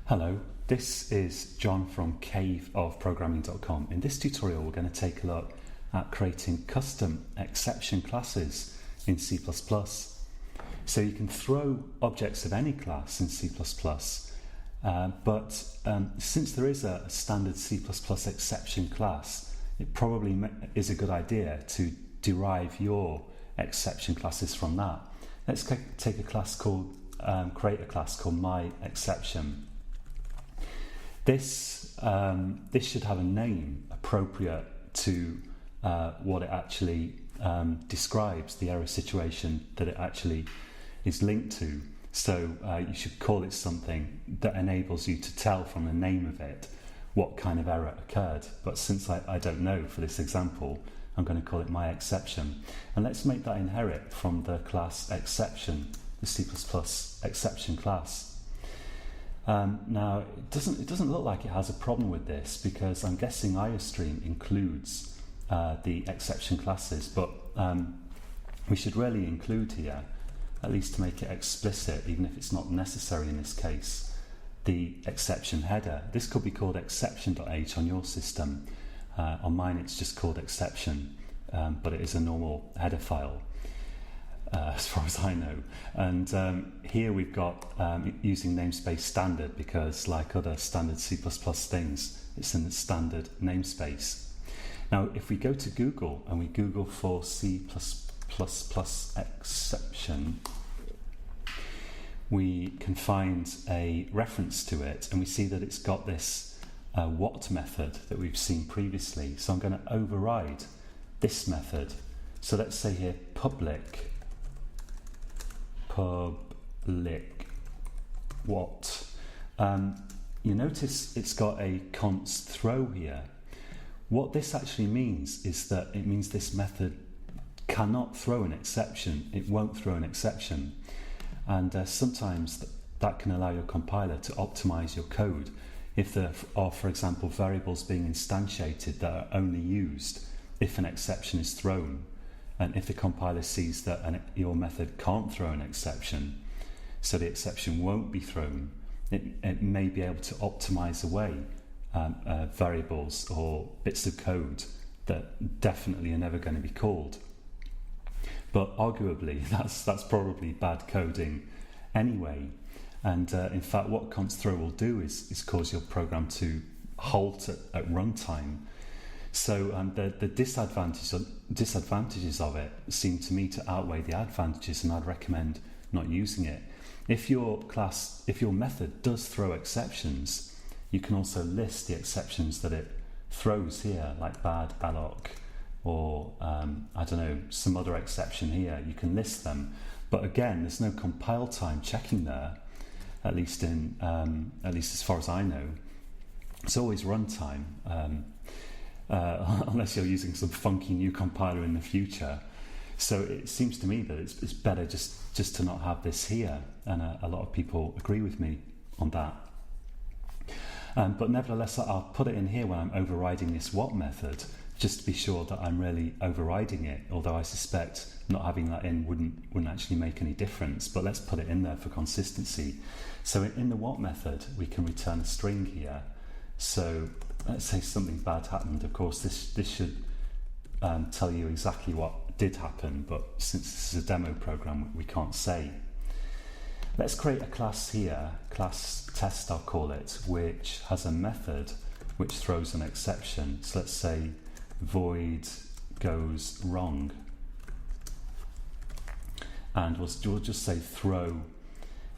Hello, this is John from caveofprogramming.com. In this tutorial we're going to take a look at creating custom exception classes in C++. So you can throw objects of any class in C++, but since there is a standard C++ exception class, it probably is a good idea to derive your exception classes from that. Let's take a class called, create a class called myException. This should have a name appropriate to what it actually describes, the error situation that it actually is linked to. So you should call it something that enables you to tell from the name of it what kind of error occurred. But since I don't know for this example, I'm going to call it myException. And let's make that inherit from the class exception, the C++ exception class. Now, it doesn't look like it has a problem with this because I'm guessing IOStream includes the exception classes, but we should really include here, at least to make it explicit, even if it's not necessary in this case, the exception header. This could be called exception.h on your system. On mine it's just called exception, but it is a normal header file. As far as I know. And here we've got using namespace standard because, like other standard C++ things, it's in the standard namespace. Now if we go to Google and we Google for C++ exception, we can find a reference to it, and we see that it's got this what method that we've seen previously. So I'm going to override this method. So let's say here public what. You notice it's got a const throw here. What this actually means is that it means this method cannot throw an exception. It won't throw an exception, and sometimes that can allow your compiler to optimize your code if there are, for example, variables being instantiated that are only used if an exception is thrown. And if the compiler sees that your method can't throw an exception, so the exception won't be thrown, it may be able to optimize away variables or bits of code that definitely are never going to be called. But arguably, that's probably bad coding anyway. And in fact, what const throw will do is cause your program to halt at runtime. So the disadvantages of it seem to me to outweigh the advantages, and I'd recommend not using it. If your method does throw exceptions, you can also list the exceptions that it throws here, like bad, balloc, or I don't know, some other exception here. You can list them, but again, there's no compile time checking there. At least as far as I know, it's always runtime. Unless you're using some funky new compiler in the future. So it seems to me that it's better just to not have this here, and a lot of people agree with me on that. But nevertheless, I'll put it in here when I'm overriding this what method, just to be sure that I'm really overriding it, although I suspect not having that in wouldn't actually make any difference, but let's put it in there for consistency. So in the what method, we can return a string here. So let's say something bad happened. Of course, this should tell you exactly what did happen, but since this is a demo program, we can't say. Let's create a class here, class test I'll call it, which has a method which throws an exception. So let's say void goes wrong, and we'll just say throw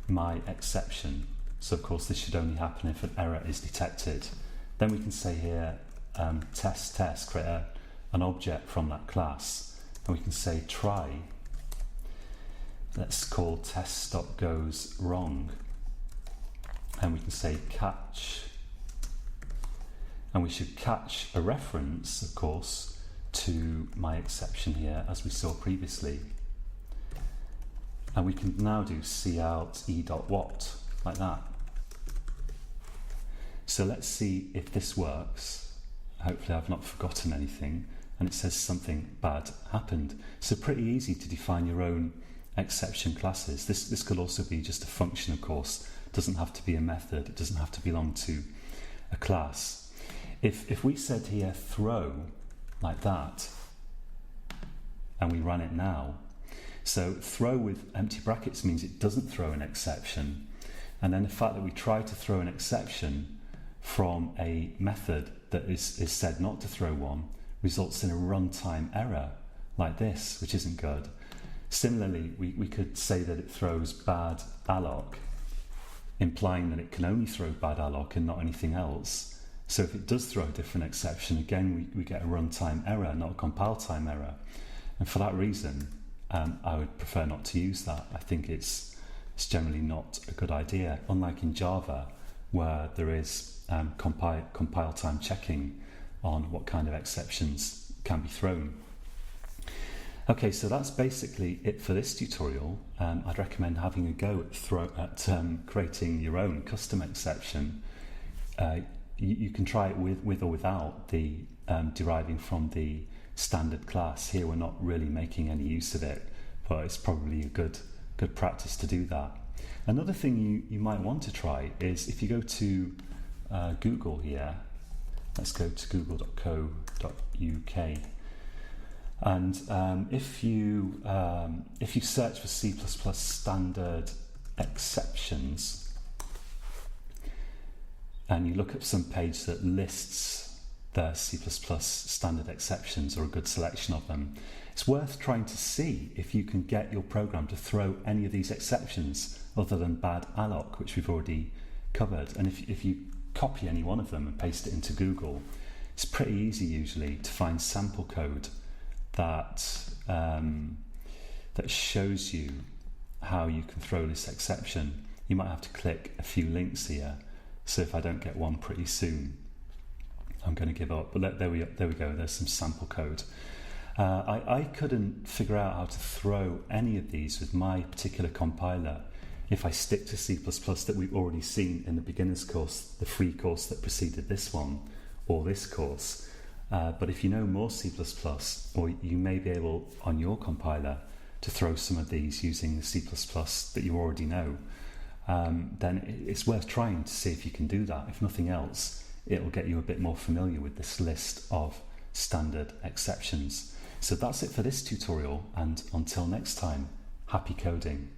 my exception. So of course this should only happen if an error is detected. Then we can say here test, create an object from that class, and we can say try. Let's call test.goesWrong, and we can say catch, and we should catch a reference, of course, to my exception here, as we saw previously. And we can now do cout e.what, like that. So let's see if this works. Hopefully I've not forgotten anything, and it says something bad happened. So pretty easy to define your own exception classes. This could also be just a function, of course, It doesn't have to be a method. It doesn't have to belong to a class. If we said here throw like that, and we run it now, so throw with empty brackets means it doesn't throw an exception. And then the fact that we try to throw an exception from a method that is said not to throw one results in a runtime error like this, which isn't good. Similarly, we could say that it throws bad alloc, implying that it can only throw bad alloc and not anything else. So if it does throw a different exception, again, we get a runtime error, not a compile time error. And for that reason, I would prefer not to use that. I think it's generally not a good idea, unlike in Java, where there is compile time checking on what kind of exceptions can be thrown. Okay, so that's basically it for this tutorial. I'd recommend having a go at creating your own custom exception. You can try it with or without the deriving from the standard class. Here we're not really making any use of it, but it's probably a good practice to do that. Another thing you might want to try is if you go to Google here, let's go to google.co.uk, and if you search for C++ standard exceptions and you look up some page that lists the C++ standard exceptions or a good selection of them, it's worth trying to see if you can get your program to throw any of these exceptions other than bad alloc, which we've already covered. And if you copy any one of them and paste it into Google, it's pretty easy usually to find sample code that shows you how you can throw this exception. You might have to click a few links here, so if I don't get one pretty soon, I'm going to give up. But there we go, there's some sample code. I couldn't figure out how to throw any of these with my particular compiler if I stick to C++ that we've already seen in the beginner's course, the free course that preceded this one, or this course. But if you know more C++, or you may be able on your compiler to throw some of these using the C++ that you already know, then it's worth trying to see if you can do that. If nothing else, it'll get you a bit more familiar with this list of standard exceptions. So that's it for this tutorial, and until next time, happy coding.